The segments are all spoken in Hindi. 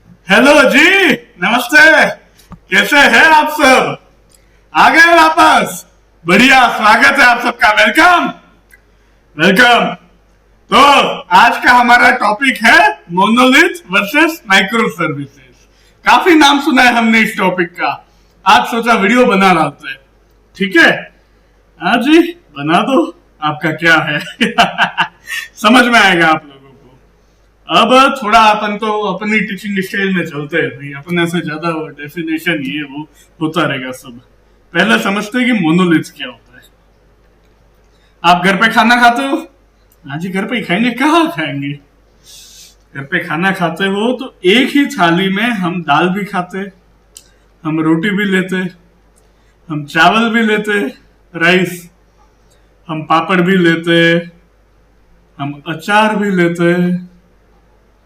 हेलो जी। नमस्ते। कैसे हैं आप सब? आ गए वापस? बढ़िया, स्वागत है आप सबका। Welcome welcome. तो आज का हमारा टॉपिक है मोनोलिथ वर्सेस माइक्रो सर्विसेज। काफी नाम सुना है हमने इस टॉपिक का। आज सोचा वीडियो बना डालते हैं। ठीक है? हाँ जी, बना दो। आपका क्या है? समझ में आएगा आप लोगों को। अब थोड़ा अपन तो अपनी टीचिंग स्टाइल में चलते हैं भाई। अपने से ज्यादा डेफिनेशन ये वो होता रहेगा सब। पहले समझते हैं कि मोनोलिथ क्या होता है। आप घर पे खाना खाते हो? हाँ जी, घर पे ही खाएंगे, कहाँ खाएंगे? घर पे खाना खाते हो तो एक ही थाली में हम दाल भी खाते, हम रोटी भी लेते, हम चावल भी लेते, राइस, हम पापड़ भी लेते, हम अचार भी लेते,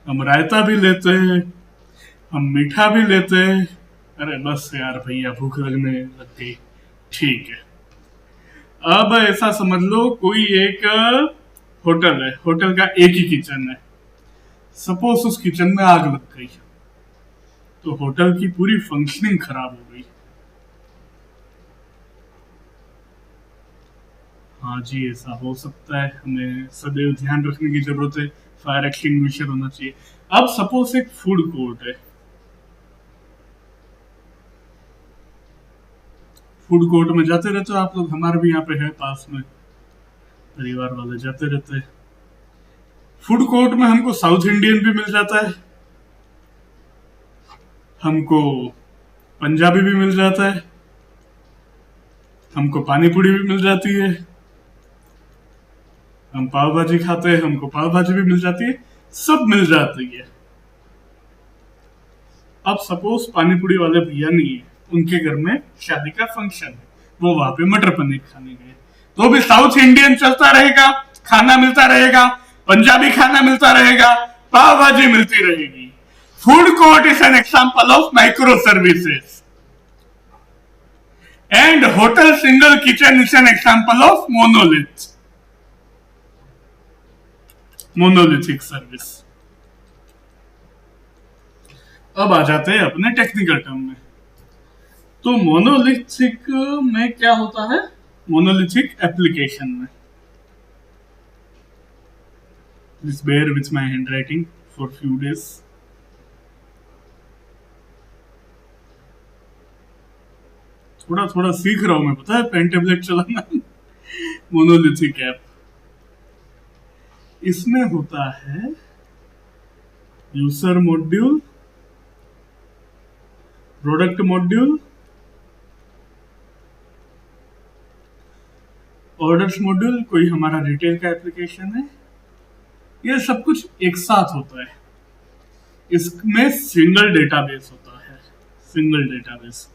हम रायता भी लेते, हम मीठा भी लेते। अरे बस यार भैया, भूख लगने लग गई। ठीक है। अब ऐसा समझ लो, कोई एक होटल है, होटल का एक ही किचन है। सपोज उस किचन में आग लग गई तो होटल की पूरी फंक्शनिंग खराब हो गई। हाँ जी, ऐसा हो सकता है। हमें सदैव ध्यान रखने की जरूरत है। फायर एक्सटिंग्विशर होना चाहिए। अब सपोज एक फूड कोर्ट है। फूड कोर्ट में जाते रहते हो आप लोग, हमारे भी यहाँ पे है पास में, परिवार वाले जाते रहते हैं। फूड कोर्ट में हमको साउथ इंडियन भी मिल जाता है, हमको पंजाबी भी मिल जाता है, हमको पानी पूरी भी मिल जाती है, हम पाव भाजी खाते हैं, हमको पाव भाजी भी मिल जाती है, सब मिल जाती है। अब सपोज पानी पूरी वाले भैया नहीं है, उनके घर में शादी का फंक्शन है, वो वहां पे मटर पनीर खाने गए, तो भी साउथ इंडियन चलता रहेगा, खाना मिलता रहेगा, पंजाबी खाना मिलता रहेगा, पाव भाजी मिलती रहेगी। Food court is an example of micro services and hotel single kitchen is an example of monolithic service. अब आ जाते हैं अपने टेक्निकल टर्म में। तो मोनोलिथिक में क्या होता है? मोनोलिथिक एप्लीकेशन में, please bear with my handwriting for few days. थोड़ा थोड़ा सीख रहा हूं मैं, पता है, पेन टेबलेट चलाना। मोनोलिथिक ऐप, इसमें होता है user module, product module, orders module, कोई हमारा रिटेल का एप्लीकेशन है, ये सब कुछ एक साथ होता है। इसमें सिंगल डेटाबेस होता है, सिंगल डेटाबेस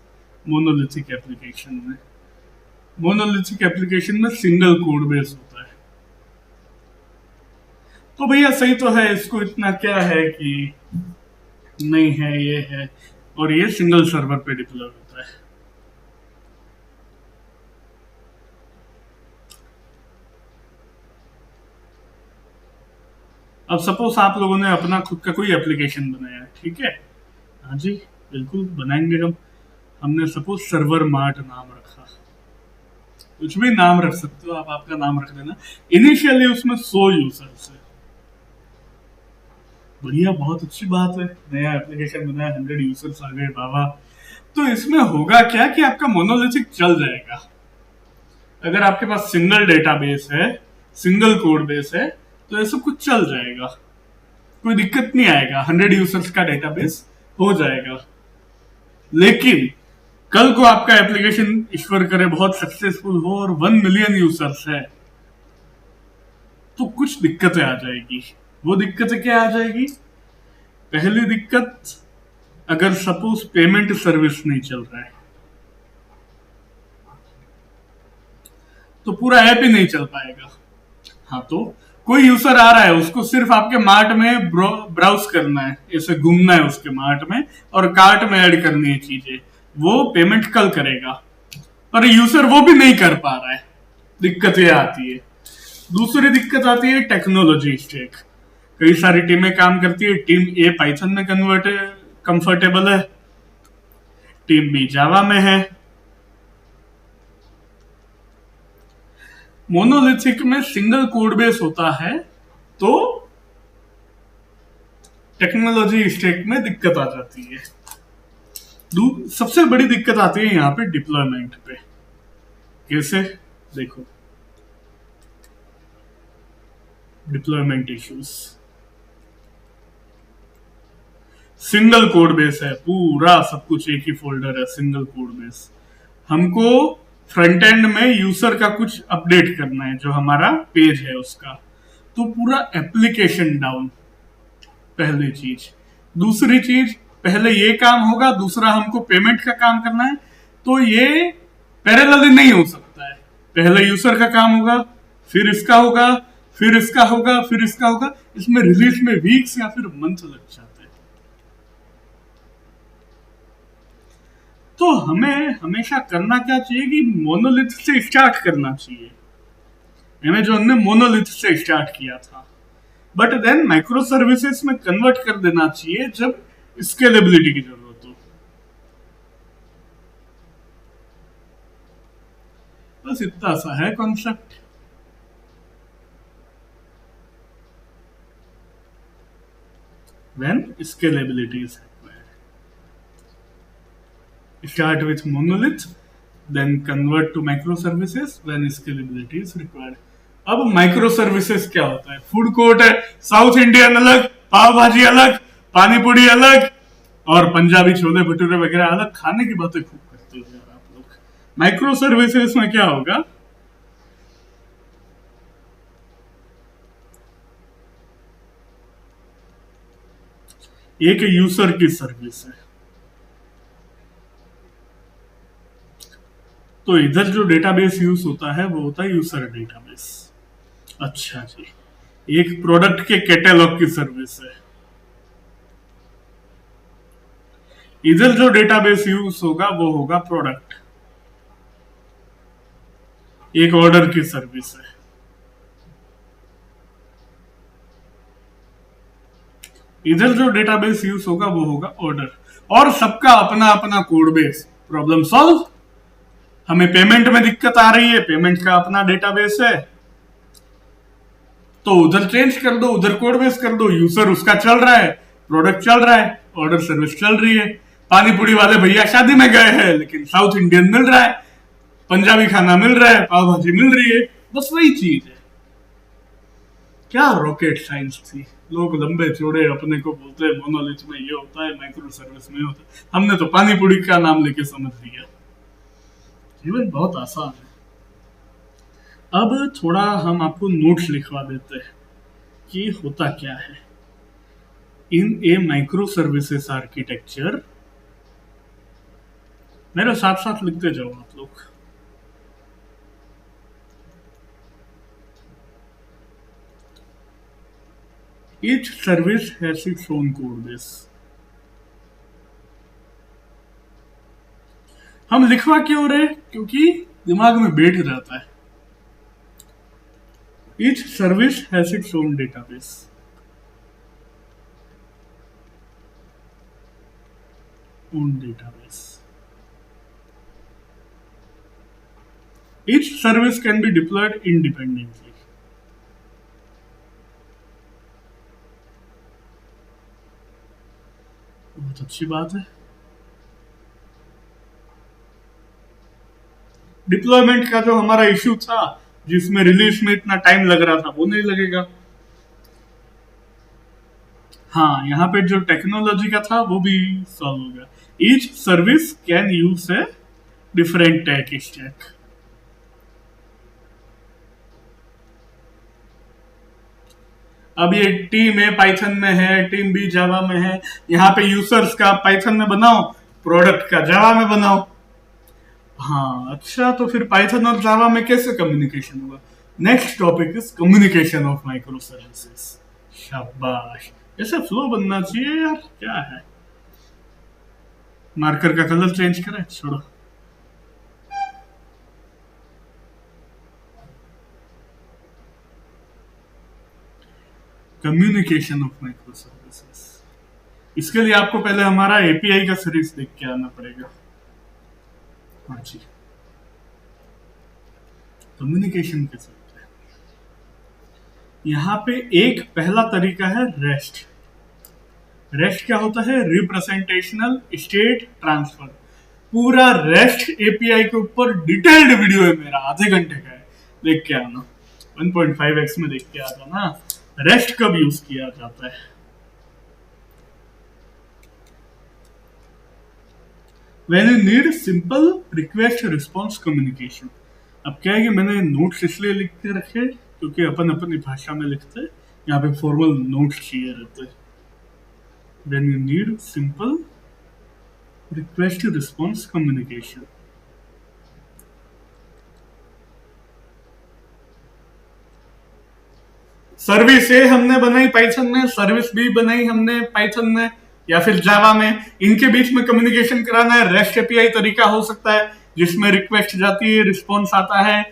मोनोलिथिक एप्लीकेशन में। मोनोलिथिक एप्लीकेशन में सिंगल कोड बेस होता है। तो भैया सही तो है, इसको इतना क्या है कि नहीं है, ये है, और ये सिंगल सर्वर पे डिप्लॉय होता है। अब सपोज आप लोगों ने अपना खुद का कोई एप्लीकेशन बनाया है, ठीक है? हाँ जी, बिल्कुल बनाएंगे हम। हमने सपोज सर्वर मार्ट नाम रखा, कुछ भी नाम रख सकते हो आप, आपका नाम रख देना। इनिशियली उसमें 100 यूजर्स है, बढ़िया, बहुत अच्छी बात है। नया एप्लीकेशन बनाया, 100 यूजर्स आ गए, बाबा। तो इसमें होगा क्या कि आपका मोनोलिथिक चल जाएगा। अगर आपके पास सिंगल डेटाबेस है, सिंगल कोड बेस है, तो ये सब कुछ चल जाएगा, कोई दिक्कत नहीं आएगा। 100 यूजर्स का डेटाबेस हो जाएगा। लेकिन कल को आपका एप्लीकेशन, ईश्वर करे, बहुत सक्सेसफुल हो और 1 मिलियन यूजर्स है, तो कुछ दिक्कतें आ जाएगी। वो दिक्कतें क्या आ जाएगी? पहली दिक्कत, अगर सपोज पेमेंट सर्विस नहीं चल रहा है तो पूरा ऐप ही नहीं चल पाएगा। हाँ, तो कोई यूजर आ रहा है, उसको सिर्फ आपके मार्ट में ब्राउज करना है, ऐसे घूमना है उसके मार्ट में और कार्ट में ऐड करनी है चीजें, वो पेमेंट कल करेगा, पर यूजर वो भी नहीं कर पा रहा है। दिक्कत ये आती है। दूसरी दिक्कत आती है टेक्नोलॉजी स्टैक। कई सारी टीमें काम करती है, टीम ए पाइथन में कंफर्टेबल है, टीम बी जावा में है। मोनोलिथिक में सिंगल कोड बेस होता है तो टेक्नोलॉजी स्टेक में दिक्कत आ जाती है। सबसे बड़ी दिक्कत आती है यहां पे डिप्लॉयमेंट पे। कैसे? देखो, deployment issues. Single code base है, पूरा सब कुछ एक ही फोल्डर है, सिंगल कोड बेस। हमको फ्रंट एंड में यूजर का कुछ अपडेट करना है, जो हमारा पेज है उसका, तो पूरा एप्लीकेशन डाउन, पहली चीज। दूसरी चीज, पहले ये काम होगा, दूसरा हमको पेमेंट का काम करना है, तो ये पैरेलली नहीं हो सकता है। पहले यूजर का काम होगा, फिर इसका होगा, फिर इसका होगा, फिर इसका होगा। इसमें रिलीज में वीक्स या फिर मंथ लग जाते हैं। तो हमें हमेशा करना क्या चाहिए कि मोनोलिथ से स्टार्ट करना चाहिए। अमेज़न ने मोनोलिथ से स्टार्ट किया था, बट देन माइक्रो सर्विसेज में कन्वर्ट कर देना चाहिए जब स्केलेबिलिटी की जरूरत हो। बस इतना सा है concept. When scalability is required, start with monolith, then convert to microservices when scalability is required. अब माइक्रो सर्विसेज क्या होता है? फूड कोर्ट है, साउथ इंडियन अलग, पाव भाजी अलग, पानी पूरी अलग, और पंजाबी छोले भटूरे वगैरह अलग। खाने की बातें खूब करते हो यार आप लोग। माइक्रो सर्विसेज में क्या होगा? एक यूजर की सर्विस है, तो इधर जो डेटाबेस यूज होता है वो होता है यूजर डेटाबेस। अच्छा जी, एक प्रोडक्ट के कैटेलॉग की सर्विस है। इधर जो डेटाबेस यूज होगा वो होगा प्रोडक्ट, एक ऑर्डर की सर्विस है। इधर जो डेटाबेस यूज होगा वो होगा ऑर्डर, और सबका अपना अपना कोड बेस। Problem solve. हमें पेमेंट में दिक्कत आ रही है, पेमेंट का अपना डेटाबेस है, तो उधर चेंज कर दो, उधर कोड बेस कर दो। यूजर उसका चल रहा है, प्रोडक्ट चल रहा है, ऑर्डर सर्विस चल रही है। पानी पूरी वाले भैया शादी में गए हैं लेकिन साउथ इंडियन मिल रहा है, पंजाबी खाना मिल रहा है, पाव भाजी मिल रही है। बस वही चीज है। क्या रॉकेट साइंस थी। लोग लंबे चौड़े अपने को बोलते हैं मोनोलिथ में ये होता है, माइक्रो सर्विस में होता है। हमने तो पानी पूरी का नाम लेके समझ लिया। जीवन बहुत आसान है। अब थोड़ा हम आपको नोट्स लिखवा देते हैं कि होता क्या है इन ए माइक्रो सर्विसेज आर्किटेक्चर। मेरे साथ साथ लिखते जाओ आप लोग। Each service has its own code base. हम लिखवा क्यों रहे? क्योंकि दिमाग में बैठ जाता है। Each service has its own database. Own database. Each service can be deployed independently. बहुत अच्छी बात है। डिप्लॉयमेंट का जो हमारा इश्यू था, जिसमें रिलीज में इतना टाइम लग रहा था, वो नहीं लगेगा। हाँ, यहाँ पे जो टेक्नोलॉजी का था वो भी सॉल्व हो गया। Each service can use a different tech stack. अब ये टीम ए पाइथन में है, टीम बी जावा में है। यहाँ पे यूजर्स का पाइथन में बनाओ, प्रोडक्ट का जावा में बनाओ। हाँ अच्छा, तो फिर पाइथन और जावा में कैसे कम्युनिकेशन होगा? Next topic is communication of micro services. शाबाश, ऐसे फ्लो बनना चाहिए यार। क्या है, मार्कर का कलर चेंज करें? छोड़ो। Communication of micro services. इसके लिए आपको पहले हमारा एपीआई का सीरीज देख के आना पड़ेगा। हाँ जी, कम्युनिकेशन कैसे होता है। यहाँ पे एक पहला तरीका है रेस्ट। रेस्ट क्या होता है? Representational state transfer. पूरा रेस्ट एपीआई के ऊपर डिटेल्ड वीडियो है मेरा, आधे घंटे का है, देख के आना। 1.5x में देख के आ जाना रेस्ट कब यूज किया जाता है। When you need simple request response communication। अब क्या है कि मैंने नोट्स इसलिए लिख के रखे क्योंकि अपन अपनी भाषा में लिखते हैं, यहाँ पे फॉर्मल नोट्स चाहिए रहते हैं। When you need simple request response communication। Service A हमने बनाई पाइथन में, सर्विस बी बनाई हमने पाइथन में या फिर जावा में, इनके बीच में कम्युनिकेशन कराना है। रेस्ट एपीआई तरीका हो सकता है जिसमें रिक्वेस्ट जाती है, रिस्पॉन्स आता है,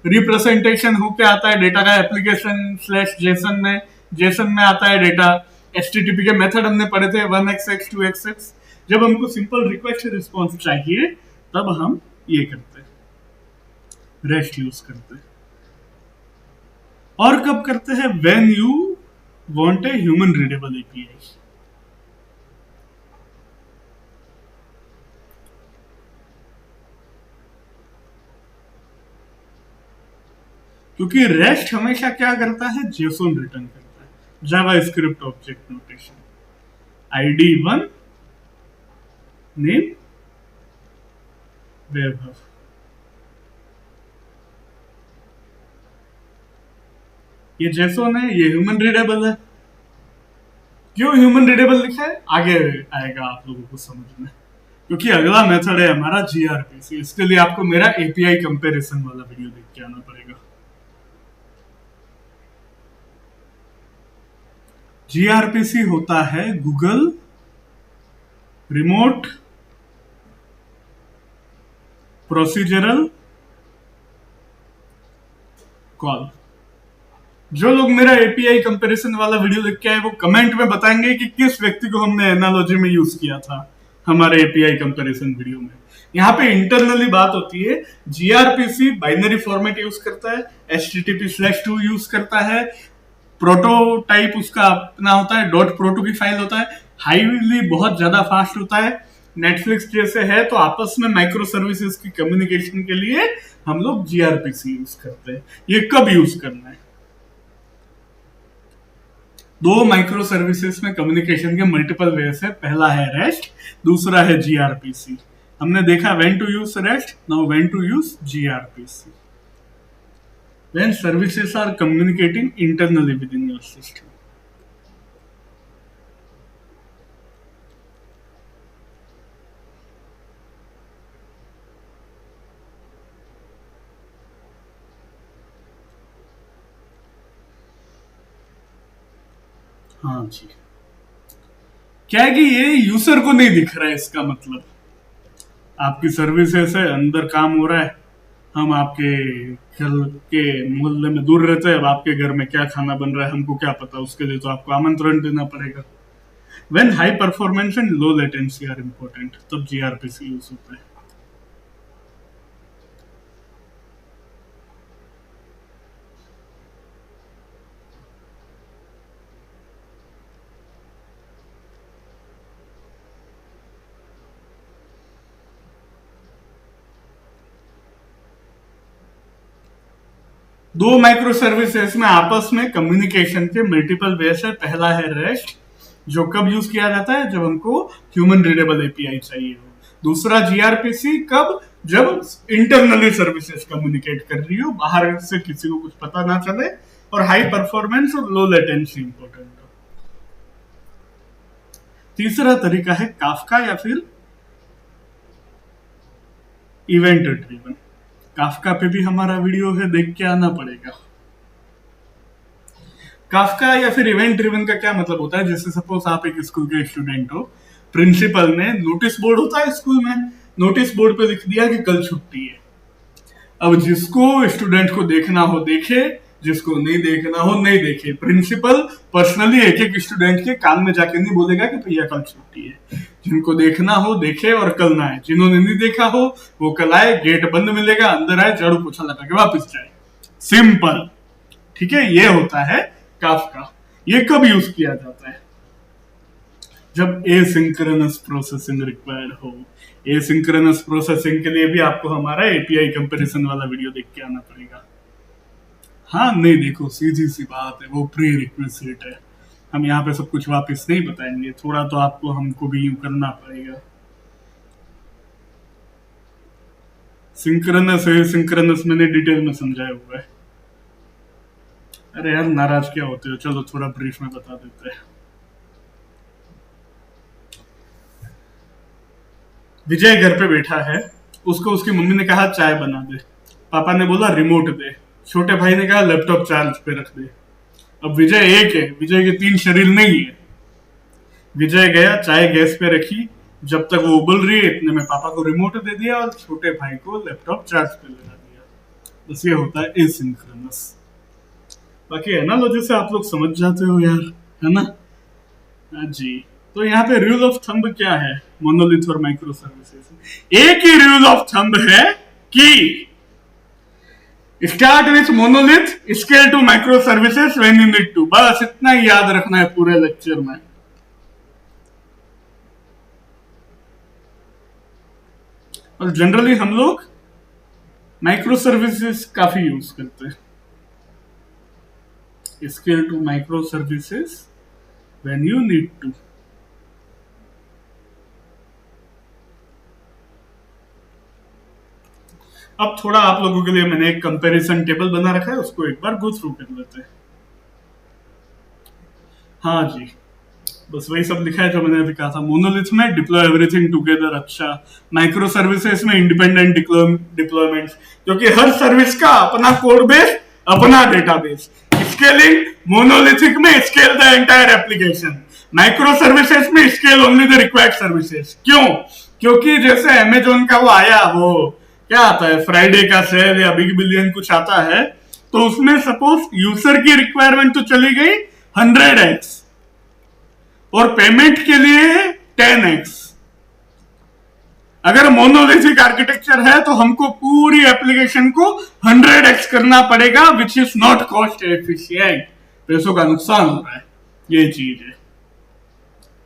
रिप्रेजेंटेशन होके आता है डेटा का एप्लीकेशन स्लैश जेसन में, जेसन में आता है डेटा। एचटीटीपी के मेथड हमने पढ़े थे 1xx 2xx। जब हमको सिंपल रिक्वेस्ट रिस्पॉन्स चाहिए तब हम ये करते हैं, रेस्ट यूज करते हैं। और कब करते हैं? When you want a human readable API. क्योंकि रेस्ट हमेशा क्या करता है? जेसोन रिटर्न करता है, JavaScript object notation. ID1 name Vaibhav. ये जेसोन है, ये ह्यूमन रीडेबल है। क्यों ह्यूमन रीडेबल लिखा है आगे आएगा आप लोगों को समझ में, क्योंकि अगला मेथड है हमारा जीआरपीसी। इसके लिए आपको मेरा एपीआई कंपैरिजन वाला वीडियो देख के आना पड़ेगा। जीआरपीसी होता है गूगल रिमोट प्रोसीजरल कॉल। जो लोग मेरा एपीआई कंपैरिजन वाला वीडियो देख के आए वो कमेंट में बताएंगे कि किस व्यक्ति को हमने एनालॉजी में यूज किया था हमारे एपीआई कंपैरिजन वीडियो में। यहाँ पे इंटरनली बात होती है, जीआरपीसी बाइनरी फॉर्मेट यूज करता है, HTTP/2 यूज करता है, प्रोटोटाइप उसका अपना होता है, .proto की फाइल होता है, हाईली बहुत ज्यादा फास्ट होता है। नेटफ्लिक्स जैसे है तो आपस में माइक्रो सर्विसेज की कम्युनिकेशन के लिए हम लोग जीआरपीसी यूज करते हैं। ये कब यूज करना है? दो माइक्रो सर्विसेज में कम्युनिकेशन के मल्टीपल वेज है। पहला है रेस्ट, दूसरा है जीआरपीसी। हमने देखा when to use REST, now when to use gRPC. When services are communicating internally within your system। हाँ जी, क्या है कि ये यूजर को नहीं दिख रहा है, इसका मतलब आपकी सर्विसेज है, अंदर काम हो रहा है, हम आपके घर के मोहल्ले में दूर रहते हैं, अब आपके घर में क्या खाना बन रहा है हमको क्या पता, उसके लिए तो आपको आमंत्रण देना पड़ेगा। When high performance and low latency are important, तब जीआरपीसी यूज होता है। दो माइक्रो सर्विसेज में आपस में कम्युनिकेशन के मल्टीपल वेज है। पहला है रेस्ट, जो कब यूज किया जाता है? जब हमको ह्यूमन रीडेबल एपीआई चाहिए हो। दूसरा जीआरपीसी कब? जब इंटरनली सर्विसेज कम्युनिकेट कर रही हो, बाहर से किसी को कुछ पता ना चले, और हाई परफॉर्मेंस और लो लेटेंसी इंपॉर्टेंट हो। तीसरा तरीका है काफका या फिर इवेंट ड्रिवन। काफका पे भी हमारा वीडियो है, देख के आना पड़ेगा। काफका या फिर इवेंट ड्रिवन का क्या मतलब होता है? जैसे सपोज आप एक स्कूल के स्टूडेंट हो, प्रिंसिपल ने नोटिस बोर्ड होता है स्कूल में, नोटिस बोर्ड पे लिख दिया कि कल छुट्टी है। अब जिसको स्टूडेंट को देखना हो देखे, जिसको नहीं देखना हो नहीं देखे। प्रिंसिपल पर्सनली एक एक स्टूडेंट के कान में जाके नहीं बोलेगा कि भैया कल छुट्टी है। जिनको देखना हो देखे और कल ना आए, जिन्होंने नहीं देखा हो वो कल आए, गेट बंद मिलेगा, अंदर आए, झाड़ू पोछा लगा के वापस जाए। सिंपल, ठीक है। ये होता है काफका। ये कब यूज किया जाता है? जब एसिंक्रोनस प्रोसेसिंग रिक्वायर्ड हो। एसिंक्रोनस प्रोसेसिंग के लिए भी आपको हमारा एपीआई कंपैरिजन वाला वीडियो देख के आना पड़ेगा। हाँ नहीं देखो, सीधी सी बात है, वो प्री रिक्विजिट है। हम यहाँ पे सब कुछ वापस नहीं बताएंगे, थोड़ा तो आपको हमको भी यूं करना पड़ेगा। सिंक्रोनस है, सिंक्रोनस मैंने डिटेल में समझाया हुआ है। अरे यार नाराज क्या होते हो, चलो थोड़ा ब्रीफ में बता देते हैं। विजय घर पे बैठा है, उसको उसकी मम्मी ने कहा चाय बना दे, पापा ने बोला रिमोट दे, छोटे भाई ने कहा लैपटॉप चार्ज पे रख दे। अब विजय एक है, विजय के 3 शरीर नहीं है। विजय गया, चाय गैस पे रखी, जब तक वो उबल रही है इतने में पापा को रिमोट दे दिया और छोटे भाई को लैपटॉप चार्ज पे लगा दिया। बस ये होता है एसिंक्रोनस। बाकी एनालॉजी से आप लोग समझ जाते हो यार, है ना? हाँ जी। तो यहाँ पे रूल ऑफ थंब क्या है मोनोलिथ और माइक्रो सर्विसेज? एक ही रूल ऑफ थंब है कि start with monolith, scale to microservices when you need to. बस इतना ही याद रखना है पूरे लेक्चर में। और जनरली हम लोग माइक्रो सर्विसेज काफी यूज करते हैं। Scale to microservices when you need to. अब थोड़ा आप लोगों के लिए मैंने एक कंपैरिजन टेबल बना रखा है, उसको एक बार गो थ्रू कर लेते हैं। हाँ जी, बस वही सब लिखा है जो मैंने अभी कहा था। मोनोलिथ में डिप्लॉय एवरीथिंग टुगेदर, अच्छा। माइक्रो सर्विसेज में इंडिपेंडेंट डिप्लॉयमेंट्स, क्योंकि हर सर्विस का अपना कोड बेस, अपना डेटाबेस। स्केलिंग मोनोलिथिक में scale the entire application, micro services में scale only the required services. क्यों? क्योंकि जैसे अमेजोन का वो आया, वो क्या आता है, फ्राइडे का सेल या बिग बिलियन कुछ आता है, तो उसमें सपोज यूजर की रिक्वायरमेंट तो चली गई 100x और पेमेंट के लिए 10x। अगर मोनोलिथिक आर्किटेक्चर है तो हमको पूरी एप्लीकेशन को 100x करना पड़ेगा, which is not cost efficient. पैसों का नुकसान हो रहा है, ये चीज है।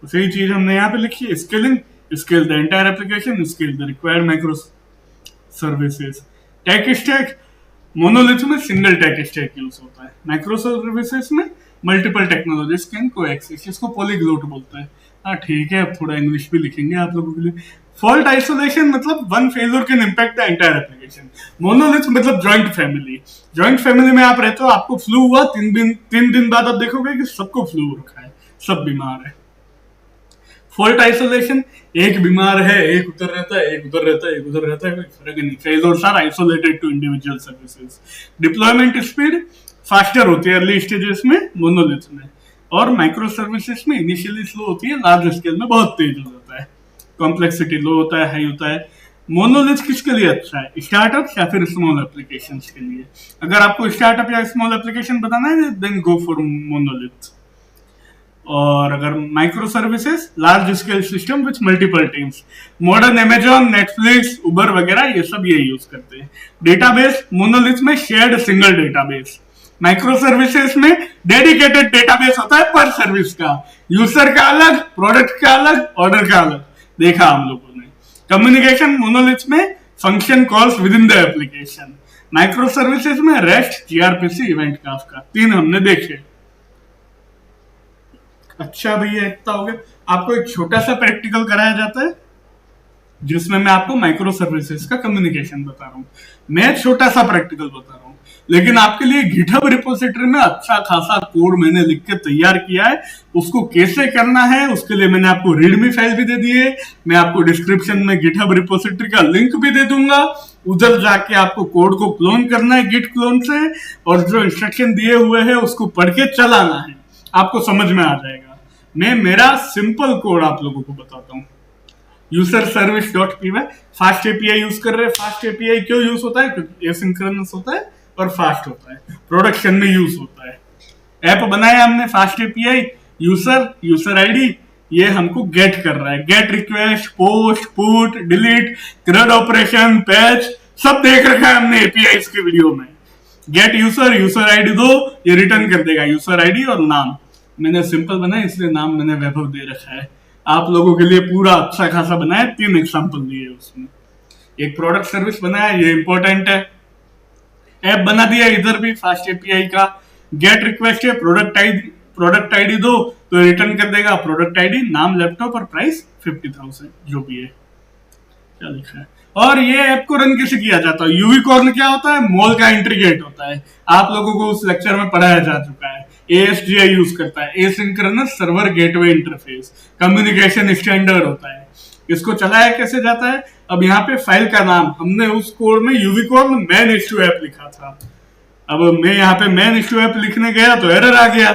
सही चीज हमने यहाँ पे लिखी है, scaling, scale the entire application, scale the required micro services. Tech stack, monolith में सिंगल टेक स्टैक यूज होता है, माइक्रो सर्विसेज में मल्टीपल टेक्नोलॉजीज कैन कोएक्सिस्ट, इसको पॉलीग्लोट बोलते हैं। हाँ ठीक है, अब थोड़ा इंग्लिश भी लिखेंगे आप लोगों के लिए। फॉल्ट आइसोलेशन मतलब one failure can impact the entire application. Monolith मतलब जॉइंट फैमिली। जॉइंट फैमिली में आप रहते हो, आपको फ्लू हुआ, 3 दिन बाद आप देखोगे कि सबको फ्लू रखा है, सब बीमार है। फॉल्ट आइसोलेशन, एक बीमार है, एक उधर रहता है, एक उधर रहता है, एक उधर रहता है, कोई फर्क नहीं। Failures are isolated to individual services. Deployment speed faster होती है अर्ली स्टेजेस में मोनोलिथ में, और माइक्रो सर्विसेज में इनिशियली स्लो होती है, लार्ज स्केल में बहुत तेज हो जाता है। कॉम्प्लेक्सिटी लो होता है, हाई होता है। मोनोलिथ किसके लिए अच्छा है? स्टार्टअप या फिर स्मॉल एप्लीकेशंस के लिए। अगर आपको स्टार्टअप या स्मॉल एप्लीकेशन बताना है देन गो फॉर मोनोलिथ। और अगर micro services, large scale system with multiple teams, modern Amazon, Netflix, Uber वगैरह ये सब ये यूज करते हैं। डेटाबेस, मोनोलिथ में shared single database, micro services में डेडिकेटेड डेटाबेस होता है पर सर्विस का, यूजर का अलग, प्रोडक्ट का अलग, ऑर्डर का अलग, देखा हम लोगों ने। कम्युनिकेशन, मोनोलिथ में function calls with in the application, micro services में रेस्ट, जीआरपीसी, इवेंट काफका। 3 हमने देखे। अच्छा भैया इतना हो गया। आपको एक छोटा सा प्रैक्टिकल कराया जाता है जिसमें मैं आपको माइक्रो सर्विसेज का कम्युनिकेशन बता रहा हूँ। मैं छोटा सा प्रैक्टिकल बता रहा हूँ, लेकिन आपके लिए गिटहब रिपोजिटरी में अच्छा खासा कोड मैंने लिख के तैयार किया है। उसको कैसे करना है उसके लिए मैंने आपको रीडमी फाइल भी दे दी है। मैं आपको डिस्क्रिप्शन में गिटहब रिपोजिटरी का लिंक भी दे दूंगा, उधर जाके आपको कोड को क्लोन करना है गिट क्लोन से, और जो इंस्ट्रक्शन दिए हुए हैं उसको पढ़ के चलाना है, आपको समझ में आ जाएगा। मैं मेरा सिंपल कोड आप लोगों को बताता हूँ। User service dot P Y, fast API use कर रहे हैं। फास्ट एपीआई क्यों यूज होता है? क्योंकि एसिंक्रोनस होता है, और फास्ट होता है, प्रोडक्शन में यूज होता है। ऐप बनाया हमने फास्ट एपीआई, यूजर आईडी ये हमको गेट कर रहा है, gate request, post, put, delete, CRUD operation, patch सब देख रखा है हमने एपीआई के वीडियो में। गेट यूजर आईडी दो, ये रिटर्न कर देगा यूजर आईडी और नाम। मैंने सिंपल बनाया इसलिए नाम मैंने वैभव दे रखा है। आप लोगों के लिए पूरा अच्छा खासा बनाया, 3 एग्जाम्पल दिए उसमें। एक प्रोडक्ट सर्विस बनाया, ये इंपॉर्टेंट है। ऐप बना दिया इधर भी फास्ट एपीआई का। गेट रिक्वेस्ट है, प्रोडक्ट आईडी दो तो रिटर्न कर देगा प्रोडक्ट आईडी, नाम, लैपटॉप और प्राइस 50,000 जो भी है। क्या लिखा है? और ये ऐप को रन कैसे किया जाता है? यूनिकॉर्न क्या होता है? मॉल का एंट्री गेट होता है। आप लोगों को उस लेक्चर में पढ़ाया जा चुका है। ASGI यूज करता है, asynchronous server gateway interface, communication standard होता है। इसको चलाया कैसे जाता है? अब यहाँ पे फाइल का नाम हमने उस कोड में यूनिकॉर्न मैन ऐप लिखा था। अब मैं यहाँ पे मैन ऐप लिखने गया तो एरर आ गया,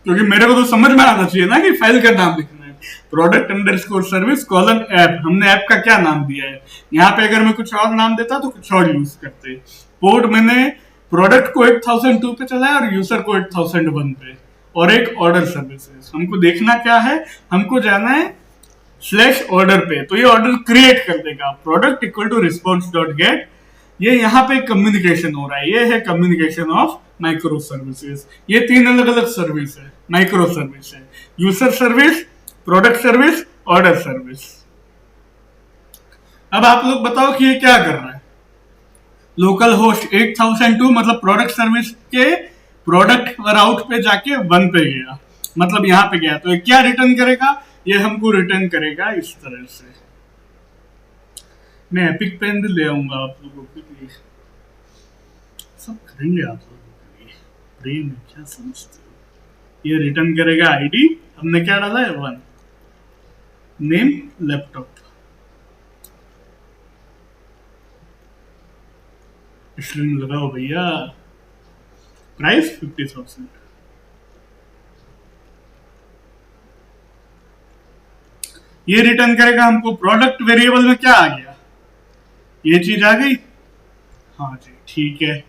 क्योंकि मेरे को तो समझ में आना चाहिए ना कि फाइल का नाम लिखना है। Product underscore service colon app, हमने ऐप का क्या नाम दिया है? यहाँ पे अगर मैं कुछ और नाम देता तो कुछ और यूज करते। पोर्ट मैंने प्रोडक्ट को 8002 पे चलाया और यूजर को 8001 पे, और एक ऑर्डर सर्विसेज। हमको देखना क्या है? हमको जाना है /order पे, तो ये ऑर्डर क्रिएट कर देगा। Product equal to response dot get, ये यहाँ पे कम्युनिकेशन हो रहा है। ये है कम्युनिकेशन ऑफ माइक्रो सर्विसेज। ये 3 अलग अलग सर्विस है, माइक्रो सर्विस है। User service, product service, order service. अब आप लोग बताओ कि ये क्या कर रहा है? लोकल होस्ट 8002 मतलब प्रोडक्ट सर्विस के प्रोडक्ट राउट पे जाके 1 पे गया, मतलब यहाँ पे गया, तो ये क्या रिटर्न करेगा? ये हमको रिटर्न करेगा इस तरह से। मैं एपिक पेन भी ले आऊंगा आप लोगों के लिए, सब करेंगे आप लोगों के लिए। ब्रेन में क्या समझते हो? ये रिटर्न करेगा आईडी, हमने क्या डाला है 1, नेम, लैपटॉप, स्ट्रिंग लगाओ भैया, प्राइस 50,000। ये रिटर्न करेगा हमको। प्रोडक्ट वेरिएबल में क्या आ गया? ये चीज आ गई। हाँ जी ठीक है,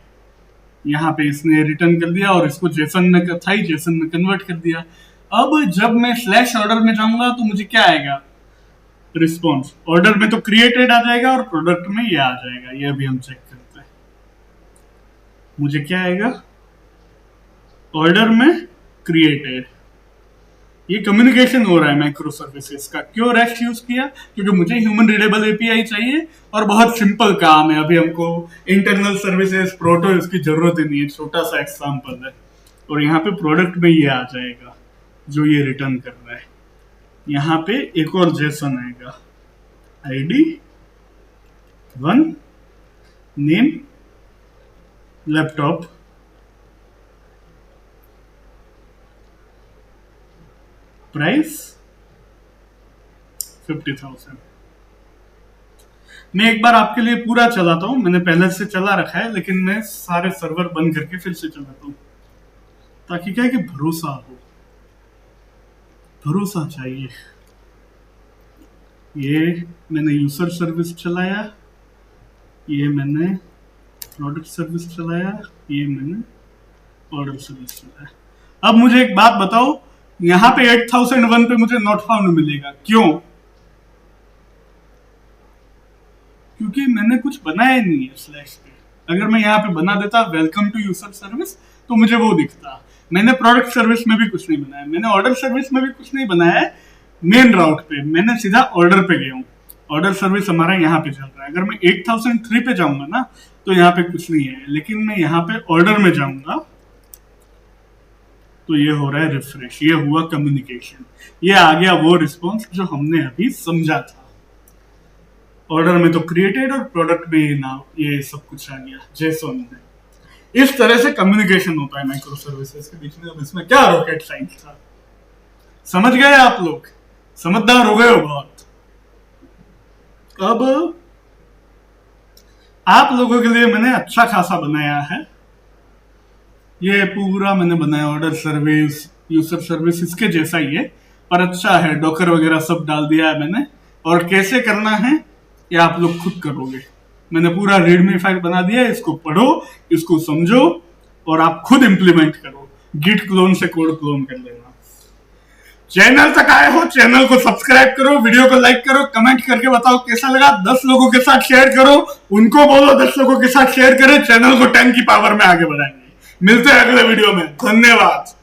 यहाँ पे इसने रिटर्न कर दिया और इसको जेसन में था ही, जेसन में कन्वर्ट कर दिया। अब जब मैं /order में जाऊंगा तो मुझे क्या आएगा? रिस्पॉन्स। ऑर्डर में तो क्रिएटेड आ जाएगा और प्रोडक्ट में ये आ जाएगा। ये अभी हम चेक करते हैं। मुझे क्या आएगा? ऑर्डर में क्रिएटेड। ये कम्युनिकेशन हो रहा है माइक्रो सर्विसेज का। क्यों रेस्ट यूज किया? क्योंकि मुझे ह्यूमन रीडेबल एपीआई चाहिए और बहुत सिंपल काम है। अभी हमको इंटरनल सर्विसेज, प्रोटो इसकी जरूरत ही नहीं है, छोटा सा एग्जांपल है। और यहाँ पे प्रोडक्ट में ये आ जाएगा जो ये रिटर्न कर रहा है। यहाँ पे एक और जेसन आएगा, आईडी 1, नेम, लैपटॉप, प्राइस 50,000। मैं एक बार आपके लिए पूरा चलाता हूं, मैंने पहले से चला रखा है, लेकिन मैं सारे सर्वर बंद करके फिर से चलाता हूं, ताकि क्या है कि भरोसा हो, भरोसा चाहिए। ये मैंने यूजर सर्विस चलाया, ये मैंने प्रोडक्ट सर्विस चलाया, ये मैंने ऑर्डर सर्विस चलाया। अब मुझे एक बात बताओ, यहां पे 8001 पे मुझे नॉट फाउंड मिलेगा, क्यों? क्योंकि मैंने कुछ बनाया नहीं है स्लैश पे। अगर मैं यहाँ पे बना देता वेलकम टू यूजर सर्विस तो मुझे वो दिखता। मैंने प्रोडक्ट सर्विस में भी कुछ नहीं बनाया, मैंने ऑर्डर सर्विस में भी कुछ नहीं बनाया है। मेन राउट पे मैंने सीधा ऑर्डर पे गया हूँ। ऑर्डर सर्विस हमारा यहाँ पे चल रहा है। अगर मैं 8003 पे जाऊंगा ना तो यहाँ पे कुछ नहीं है, लेकिन मैं यहाँ पे ऑर्डर में जाऊंगा तो ये हो रहा है रिफ्रेश, ये हुआ कम्युनिकेशन, ये आ गया वो रिस्पॉन्स जो हमने अभी समझा था। ऑर्डर में तो क्रिएटेड और प्रोडक्ट में ये सब कुछ आ गया जेसन में। इस तरह से कम्युनिकेशन होता है माइक्रो सर्विसेज के बीच में। अब इसमें क्या रॉकेट साइंस था? समझ गए आप लोग? समझदार हो गए हो बहुत। अब आप लोगों के लिए मैंने अच्छा खासा बनाया है। ये पूरा मैंने बनाया ऑर्डर सर्विस, यूजर सर्विस, इसके जैसा ही है पर अच्छा है। डॉकर वगैरह सब डाल दिया है मैंने, और कैसे करना है ये आप लोग खुद करोगे। मैंने पूरा रीडमी फाइल बना दिया है, इसको पढ़ो, इसको समझो और आप खुद इंप्लीमेंट करो। गिट क्लोन से कोड क्लोन कर लेना। चैनल तक आए हो, चैनल को सब्सक्राइब करो, वीडियो को लाइक करो, कमेंट करके बताओ कैसा लगा। 10 लोगों के साथ शेयर करो, उनको बोलो 10 लोगों के साथ शेयर करें, चैनल को 10 की पावर में आगे बढ़ाएंगे। मिलते हैं अगले वीडियो में, धन्यवाद।